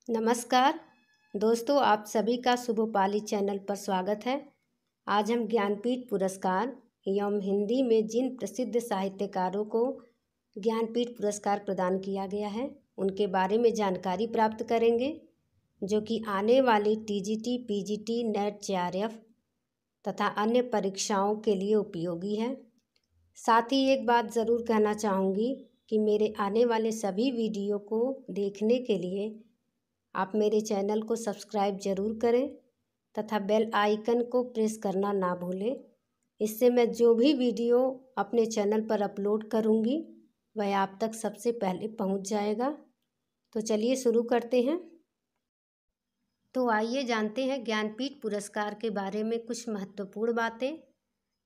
नमस्कार दोस्तों, आप सभी का शुभोपाली चैनल पर स्वागत है। आज हम ज्ञानपीठ पुरस्कार एवं हिंदी में जिन प्रसिद्ध साहित्यकारों को ज्ञानपीठ पुरस्कार प्रदान किया गया है उनके बारे में जानकारी प्राप्त करेंगे, जो कि आने वाली टीजीटी, पीजीटी, नेट, जेआरएफ तथा अन्य परीक्षाओं के लिए उपयोगी है। साथ ही एक बात ज़रूर कहना चाहूँगी कि मेरे आने वाले सभी वीडियो को देखने के लिए आप मेरे चैनल को सब्सक्राइब जरूर करें तथा बेल आइकन को प्रेस करना ना भूलें। इससे मैं जो भी वीडियो अपने चैनल पर अपलोड करूंगी वह आप तक सबसे पहले पहुंच जाएगा। तो चलिए शुरू करते हैं। तो आइए जानते हैं ज्ञानपीठ पुरस्कार के बारे में कुछ महत्वपूर्ण बातें।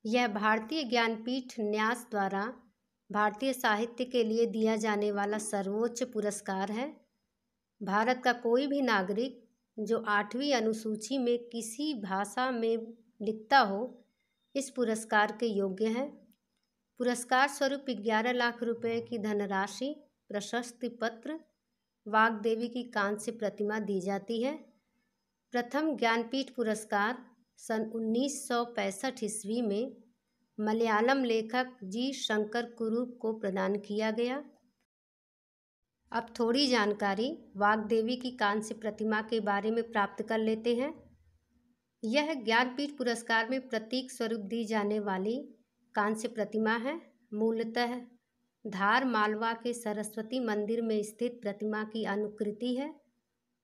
यह भारतीय ज्ञानपीठ न्यास द्वारा भारतीय साहित्य के लिए दिया जाने वाला सर्वोच्च पुरस्कार है। भारत का कोई भी नागरिक जो 8वीं अनुसूची में किसी भाषा में लिखता हो इस पुरस्कार के योग्य है। पुरस्कार स्वरूप 11 लाख रुपए की धनराशि, प्रशस्ति पत्र, वाग्देवी की कांस्य प्रतिमा दी जाती है। प्रथम ज्ञानपीठ पुरस्कार सन 1965 ईस्वी में मलयालम लेखक जी शंकर कुरूप को प्रदान किया गया। अब थोड़ी जानकारी वाग्देवी की कांस्य प्रतिमा के बारे में प्राप्त कर लेते हैं। यह ज्ञानपीठ पुरस्कार में प्रतीक स्वरूप दी जाने वाली कांस्य प्रतिमा है। मूलतः धार मालवा के सरस्वती मंदिर में स्थित प्रतिमा की अनुकृति है।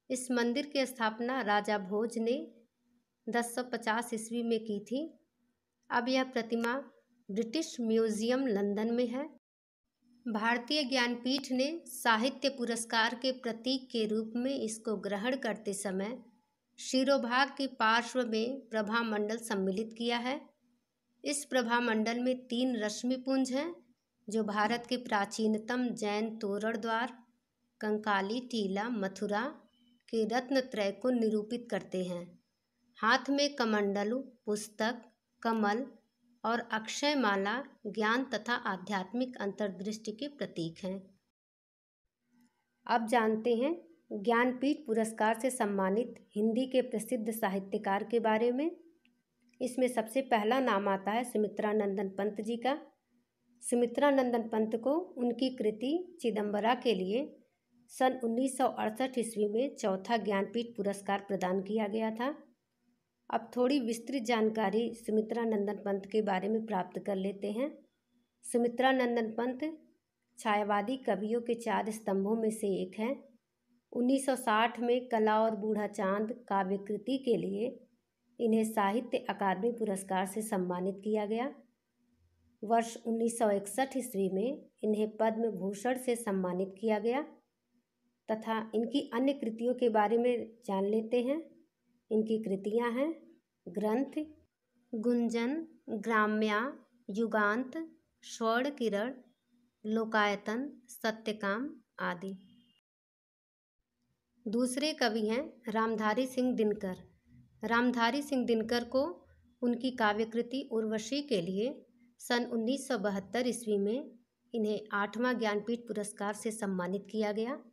इस मंदिर की स्थापना राजा भोज ने 1050 ईस्वी में की थी। अब यह प्रतिमा ब्रिटिश म्यूजियम लंदन में है। भारतीय ज्ञानपीठ ने साहित्य पुरस्कार के प्रतीक के रूप में इसको ग्रहण करते समय शिरोभाग के पार्श्व में प्रभामंडल सम्मिलित किया है। इस प्रभामंडल में 3 रश्मिपुंज हैं जो भारत के प्राचीनतम जैन तोरण द्वार, कंकाली टीला, मथुरा के रत्नत्रय को निरूपित करते हैं। हाथ में कमंडलु, पुस्तक, कमल और अक्षयमाला ज्ञान तथा आध्यात्मिक अंतर्दृष्टि के प्रतीक हैं। अब जानते हैं ज्ञानपीठ पुरस्कार से सम्मानित हिंदी के प्रसिद्ध साहित्यकार के बारे में। इसमें सबसे पहला नाम आता है सुमित्रानंदन पंत जी का। सुमित्रानंदन पंत को उनकी कृति चिदंबरा के लिए सन 1968 ईस्वी में चौथा ज्ञानपीठ पुरस्कार प्रदान किया गया था। अब थोड़ी विस्तृत जानकारी सुमित्रानंदन पंत के बारे में प्राप्त कर लेते हैं। सुमित्रानंदन पंत छायावादी कवियों के 4 स्तंभों में से एक हैं। 1960 में कला और बूढ़ा चांद काव्य कृति के लिए इन्हें साहित्य अकादमी पुरस्कार से सम्मानित किया गया। वर्ष 1961 ईस्वी में इन्हें पद्म भूषण से सम्मानित किया गया तथा इनकी अन्य कृतियों के बारे में जान लेते हैं। इनकी कृतियां हैं ग्रंथ, गुंजन, ग्राम्या, युगांत, स्वर्ण किरण, लोकायतन, सत्यकाम आदि। दूसरे कवि हैं रामधारी सिंह दिनकर। रामधारी सिंह दिनकर को उनकी काव्यकृति उर्वशी के लिए सन 1972 ईस्वी में इन्हें 8वां ज्ञानपीठ पुरस्कार से सम्मानित किया गया।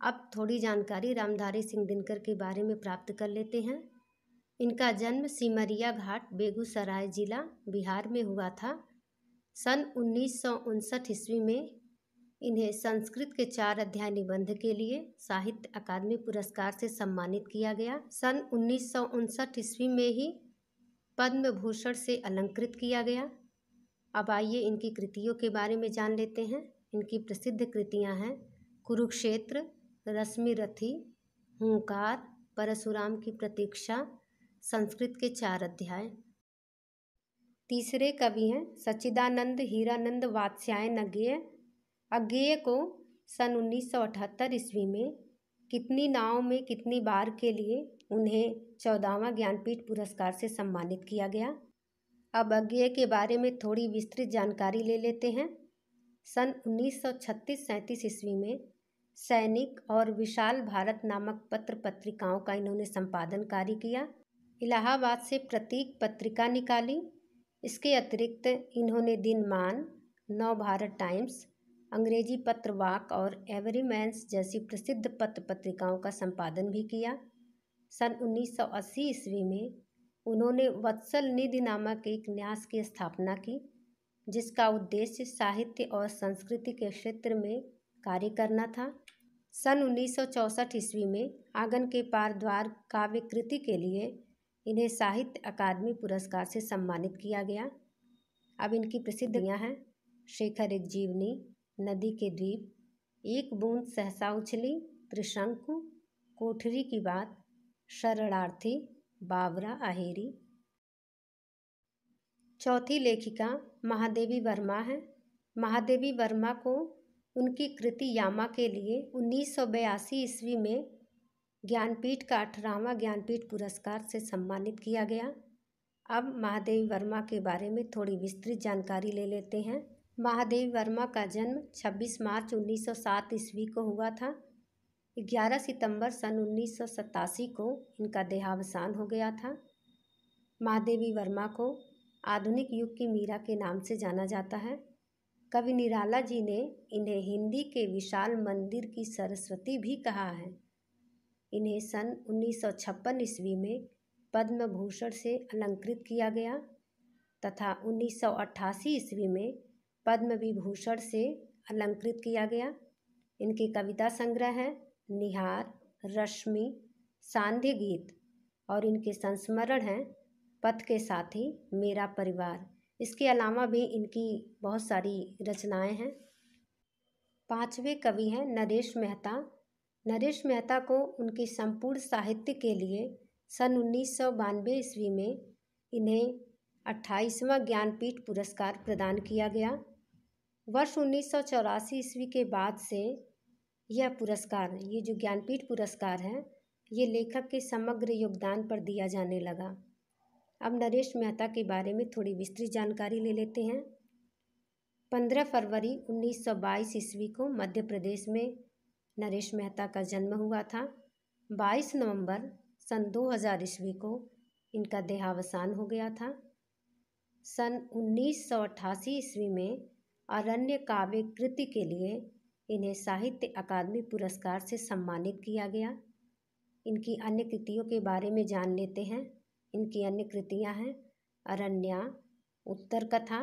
अब थोड़ी जानकारी रामधारी सिंह दिनकर के बारे में प्राप्त कर लेते हैं। इनका जन्म सिमरिया घाट, बेगूसराय जिला, बिहार में हुआ था। सन 1959 ईस्वी में इन्हें संस्कृत के 4 अध्याय निबंध के लिए साहित्य अकादमी पुरस्कार से सम्मानित किया गया। सन 1959 ईस्वी में ही पद्म भूषण से अलंकृत किया गया। अब आइए इनकी कृतियों के बारे में जान लेते हैं। इनकी प्रसिद्ध कृतियां हैं कुरुक्षेत्र, रश्मिरथी, हुंकार, परशुराम की प्रतीक्षा, संस्कृत के 4 अध्याय। तीसरे कवि हैं सच्चिदानंद हीरानंद वात्स्यायन अज्ञेय। अज्ञेय को सन 1978 ईस्वी में कितनी नाव में कितनी बार के लिए उन्हें 14वां ज्ञानपीठ पुरस्कार से सम्मानित किया गया। अब अज्ञेय के बारे में थोड़ी विस्तृत जानकारी ले लेते हैं। सन 1936-37 ईस्वी में सैनिक और विशाल भारत नामक पत्र पत्रिकाओं का इन्होंने संपादन कार्य किया। इलाहाबाद से प्रतीक पत्रिका निकाली। इसके अतिरिक्त इन्होंने दिनमान, नव भारत टाइम्स, अंग्रेजी पत्र वाक और एवरीमैन्स जैसी प्रसिद्ध पत्र पत्रिकाओं का संपादन भी किया। सन 1980 ईस्वी में उन्होंने वत्सल निधि नामक एक न्यास की स्थापना की, जिसका उद्देश्य साहित्य और संस्कृति के क्षेत्र में कार्य करना था। सन 1964 ईस्वी में आंगन के पार द्वार काव्य कृति के लिए इन्हें साहित्य अकादमी पुरस्कार से सम्मानित किया गया। अब इनकी प्रसिद्धियाँ हैं शेखर एक जीवनी, नदी के द्वीप, एक बूंद सहसा उछली, त्रिशंकु, कोठरी की बात, शरणार्थी, बावरा अहेरी। चौथी लेखिका महादेवी वर्मा है। महादेवी वर्मा को उनकी कृति यामा के लिए 1982 ईस्वी में ज्ञानपीठ का 18वां ज्ञानपीठ पुरस्कार से सम्मानित किया गया। अब महादेवी वर्मा के बारे में थोड़ी विस्तृत जानकारी ले लेते हैं। महादेवी वर्मा का जन्म 26 मार्च 1907 ईस्वी को हुआ था। 11 सितंबर सन 1987 को इनका देहावसान हो गया था। महादेवी वर्मा को आधुनिक युग की मीरा के नाम से जाना जाता है। कवि निराला जी ने इन्हें हिंदी के विशाल मंदिर की सरस्वती भी कहा है। इन्हें सन 1956 ईस्वी में पद्म भूषण से अलंकृत किया गया तथा 1988 ईस्वी में पद्म विभूषण से अलंकृत किया गया। इनके कविता संग्रह हैं निहार, रश्मि, सांध्य गीत और इनके संस्मरण हैं पथ के साथी, मेरा परिवार। इसके अलावा भी इनकी बहुत सारी रचनाएं हैं। पांचवें कवि हैं नरेश मेहता। नरेश मेहता को उनके संपूर्ण साहित्य के लिए सन 1992 ईस्वी में इन्हें 28वां ज्ञानपीठ पुरस्कार प्रदान किया गया। वर्ष 1984 ईस्वी के बाद से यह पुरस्कार, ये जो ज्ञानपीठ पुरस्कार है, ये लेखक के समग्र योगदान पर दिया जाने लगा। अब नरेश मेहता के बारे में थोड़ी विस्तृत जानकारी ले लेते हैं। 15 फरवरी 1922 ईस्वी को मध्य प्रदेश में नरेश मेहता का जन्म हुआ था। 22 नवंबर सन 2000 ईस्वी को इनका देहावसान हो गया था। सन 1988 ईस्वी में अरण्य काव्य कृति के लिए इन्हें साहित्य अकादमी पुरस्कार से सम्मानित किया गया। इनकी अन्य कृतियों के बारे में जान लेते हैं। इनकी अन्य कृतियां हैं अरण्या, उत्तर कथा,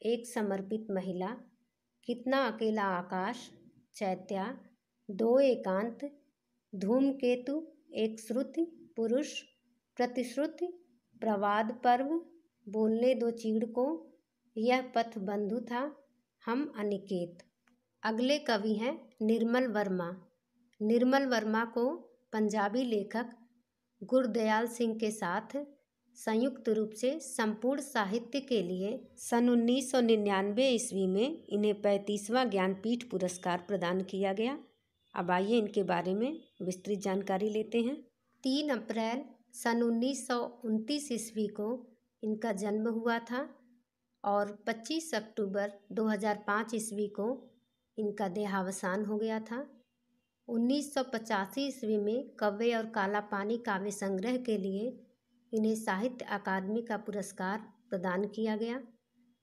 एक समर्पित महिला, कितना अकेला आकाश, चैत्या, दो एकांत, धूमकेतु, एक श्रुति, पुरुष, प्रतिश्रुति, प्रवाद पर्व, बोलने दो चीड़ को, यह पथ बंधु था, हम अनिकेत। अगले कवि हैं निर्मल वर्मा। निर्मल वर्मा को पंजाबी लेखक गुरदयाल सिंह के साथ संयुक्त रूप से संपूर्ण साहित्य के लिए सन 1999 ईस्वी में इन्हें 35वां ज्ञानपीठ पुरस्कार प्रदान किया गया। अब आइए इनके बारे में विस्तृत जानकारी लेते हैं। 3 अप्रैल सन 1929 ईस्वी को इनका जन्म हुआ था और 25 अक्टूबर 2005 ईस्वी को इनका देहावसान हो गया था। 1985 ईस्वी में कव्वे और काला पानी काव्य संग्रह के लिए इन्हें साहित्य अकादमी का पुरस्कार प्रदान किया गया।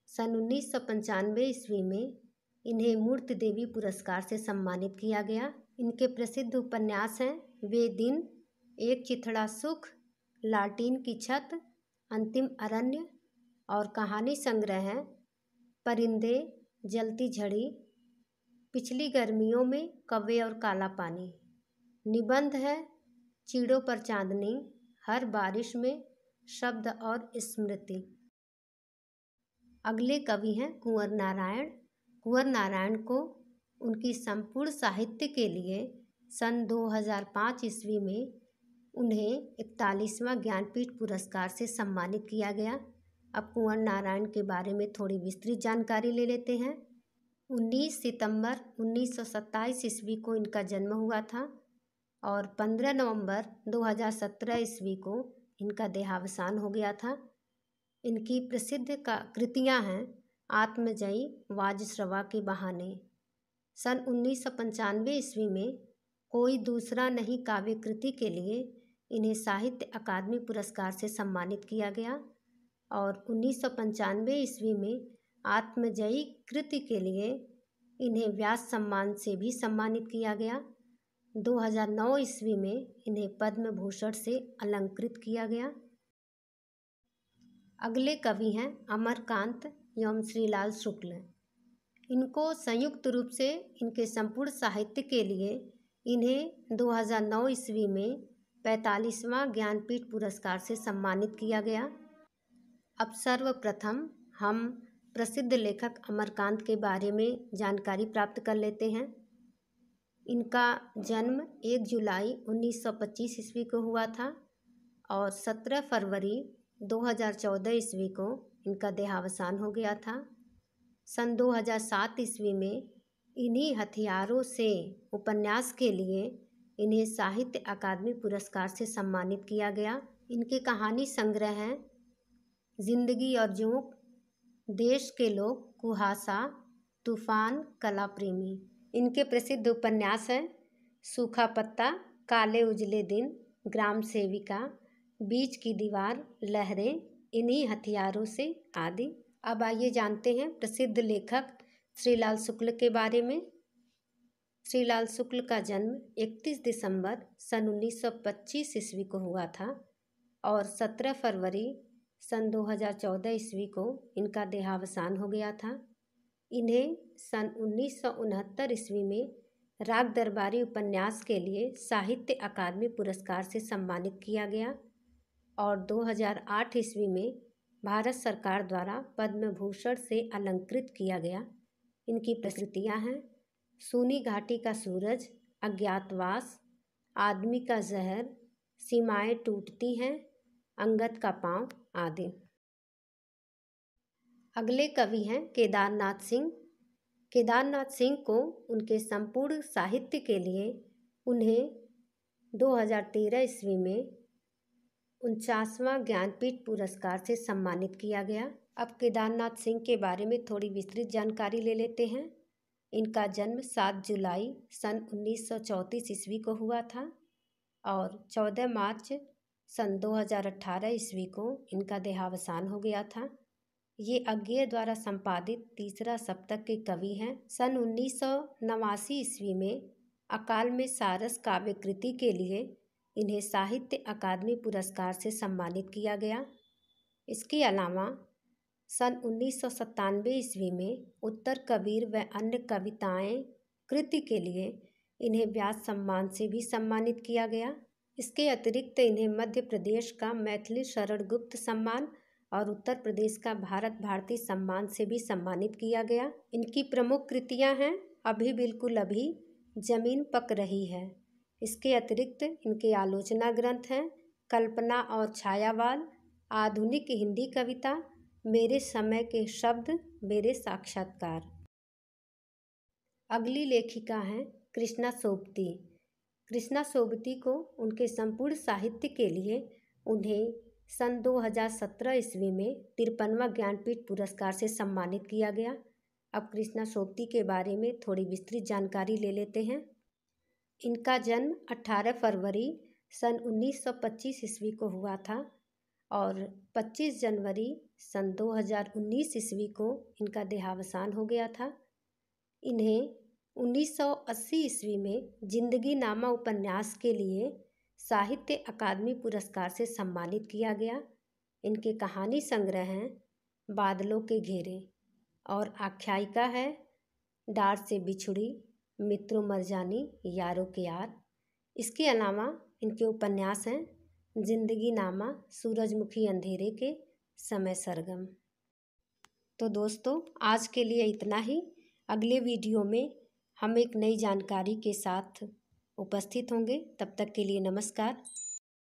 सन 1995 ईस्वी में इन्हें मूर्ति देवी पुरस्कार से सम्मानित किया गया। इनके प्रसिद्ध उपन्यास हैं वे दिन, एक चिथड़ा सुख, लालटीन की छत, अंतिम अरण्य और कहानी संग्रह हैं परिंदे, जलती झड़ी, पिछली गर्मियों में कव्वे और काला पानी। निबंध है चीड़ों पर चांदनी, हर बारिश में शब्द और स्मृति। अगले कवि हैं कुंवर नारायण। कुंवर नारायण को उनकी संपूर्ण साहित्य के लिए सन 2005 ईस्वी में उन्हें 41वां ज्ञानपीठ पुरस्कार से सम्मानित किया गया। अब कुंवर नारायण के बारे में थोड़ी विस्तृत जानकारी ले लेते हैं। 19 सितंबर 1927 ईस्वी को इनका जन्म हुआ था और 15 नवंबर 2017 ईस्वी को इनका देहावसान हो गया था। इनकी प्रसिद्ध कृतियां हैं आत्मजयी, वाजश्रवा के बहाने। सन 1995 ईस्वी में कोई दूसरा नहीं काव्य कृति के लिए इन्हें साहित्य अकादमी पुरस्कार से सम्मानित किया गया और 1995 ईस्वी में आत्मजयी कृति के लिए इन्हें व्यास सम्मान से भी सम्मानित किया गया। 2009 ईस्वी में इन्हें पद्म भूषण से अलंकृत किया गया। अगले कवि हैं अमरकांत एवं श्रीलाल शुक्ल। इनको संयुक्त रूप से इनके संपूर्ण साहित्य के लिए इन्हें 2009 ईस्वी में 45वां ज्ञानपीठ पुरस्कार से सम्मानित किया गया। अब सर्वप्रथम हम प्रसिद्ध लेखक अमरकांत के बारे में जानकारी प्राप्त कर लेते हैं। इनका जन्म 1 जुलाई 1925 ईस्वी को हुआ था और 17 फरवरी 2014 ईस्वी को इनका देहावसान हो गया था। सन 2007 ईस्वी में इन्हीं हथियारों से उपन्यास के लिए इन्हें साहित्य अकादमी पुरस्कार से सम्मानित किया गया। इनके कहानी संग्रह हैं जिंदगी और जोंक, देश के लोग, कुहासा, तूफान, कला प्रेमी। इनके प्रसिद्ध उपन्यास हैं सूखा पत्ता, काले उजले दिन, ग्राम सेविका, बीच की दीवार, लहरें, इन्हीं हथियारों से आदि। अब आइए जानते हैं प्रसिद्ध लेखक श्रीलाल शुक्ल के बारे में। श्रीलाल शुक्ल का जन्म 31 दिसंबर सन 1925 ईस्वी को हुआ था और 17 फरवरी सन 2014 ईस्वी को इनका देहावसान हो गया था। इन्हें सन 1969 ईस्वी में राग दरबारी उपन्यास के लिए साहित्य अकादमी पुरस्कार से सम्मानित किया गया और 2008 ईस्वी में भारत सरकार द्वारा पद्म भूषण से अलंकृत किया गया। इनकी प्रकृतियाँ हैं सूनी घाटी का सूरज, अज्ञातवास, आदमी का जहर, सीमाएं टूटती हैं, अंगद का पाँव आदि। अगले कवि हैं केदारनाथ सिंह। केदारनाथ सिंह को उनके संपूर्ण साहित्य के लिए उन्हें 2013 ईस्वी में 49वां ज्ञानपीठ पुरस्कार से सम्मानित किया गया। अब केदारनाथ सिंह के बारे में थोड़ी विस्तृत जानकारी ले लेते हैं। इनका जन्म 7 जुलाई सन 1934 ईस्वी को हुआ था और 14 मार्च सन 2018 ईस्वी को इनका देहावसान हो गया था। ये अज्ञेय द्वारा संपादित तीसरा सप्तक के कवि हैं। सन 1989 ईस्वी में अकाल में सारस काव्य कृति के लिए इन्हें साहित्य अकादमी पुरस्कार से सम्मानित किया गया। इसके अलावा सन 1997 ईस्वी में उत्तर कबीर व अन्य कविताएं कृति के लिए इन्हें व्यास सम्मान से भी सम्मानित किया गया। इसके अतिरिक्त इन्हें मध्य प्रदेश का मैथिली शरण गुप्त सम्मान और उत्तर प्रदेश का भारत भारती सम्मान से भी सम्मानित किया गया। इनकी प्रमुख कृतियां हैं अभी बिल्कुल अभी, जमीन पक रही है। इसके अतिरिक्त इनके आलोचना ग्रंथ हैं कल्पना और छायावाल, आधुनिक हिंदी कविता, मेरे समय के शब्द, मेरे साक्षात्कार। अगली लेखिका हैं कृष्णा सोबती। कृष्णा सोबती को उनके संपूर्ण साहित्य के लिए उन्हें सन 2017 ईस्वी में 53वां ज्ञानपीठ पुरस्कार से सम्मानित किया गया। अब कृष्णा सोबती के बारे में थोड़ी विस्तृत जानकारी ले लेते हैं। इनका जन्म 18 फरवरी सन 1925 ईस्वी को हुआ था और 25 जनवरी सन 2019 ईस्वी को इनका देहावसान हो गया था। इन्हें 1980 ईस्वी में जिंदगी नामा उपन्यास के लिए साहित्य अकादमी पुरस्कार से सम्मानित किया गया। इनके कहानी संग्रह हैं बादलों के घेरे और आख्यायिका है डार से बिछुड़ी, मित्रों मरजानी, यारों के यार। इसके अलावा इनके उपन्यास हैं जिंदगी नामा, सूरजमुखी अंधेरे के, समय सरगम। तो दोस्तों आज के लिए इतना ही। अगले वीडियो में हम एक नई जानकारी के साथ उपस्थित होंगे। तब तक के लिए नमस्कार।